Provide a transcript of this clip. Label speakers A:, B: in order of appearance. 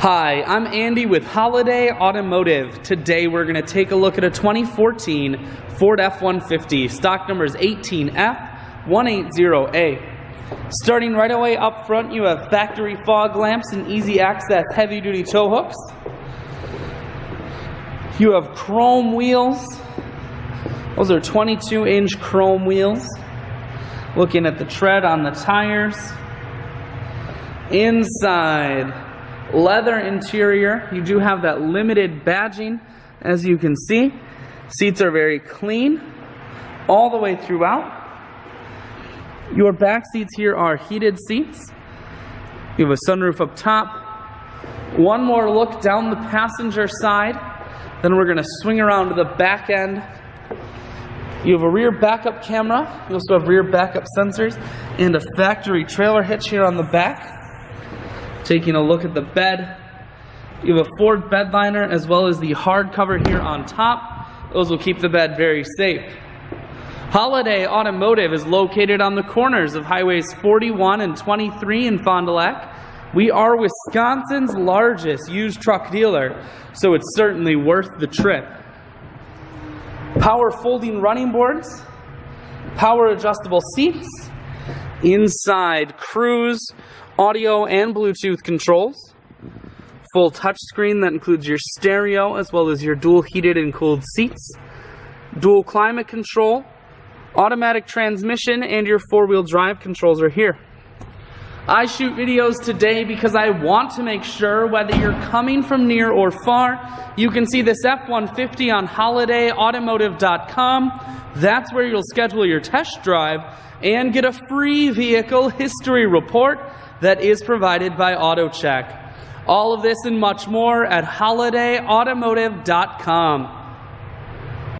A: Hi, I'm Andy with Holiday Automotive. Today we're going to take a look at a 2014 Ford F-150. Stock number is 18F180A. Starting right away up front, you have factory fog lamps and easy access heavy-duty tow hooks. You have chrome wheels. Those are 22-inch chrome wheels. Looking at the tread on the tires. Inside, leather interior. You do have that limited badging, as you can see. Seats are very clean all the way throughout. Your back seats here are heated seats. You have a sunroof up top. One more look down the passenger side. Then we're going to swing around to the back end. You have a rear backup camera. You also have rear backup sensors and a factory trailer hitch here on the back. Taking a look at the bed, you have a Ford bed liner as well as the hard cover here on top. Those will keep the bed very safe. Holiday Automotive is located on the corners of highways 41 and 23 in Fond du Lac. We are Wisconsin's largest used truck dealer, so it's certainly worth the trip. Power folding running boards, power adjustable seats, inside cruise, audio and Bluetooth controls, full touchscreen that includes your stereo as well as your dual heated and cooled seats, dual climate control, automatic transmission, and your four-wheel drive controls are here. I shoot videos today because I want to make sure whether you're coming from near or far, you can see this F-150 on holidayautomotive.com. That's where you'll schedule your test drive and get a free vehicle history report that is provided by AutoCheck. All of this and much more at holidayautomotive.com.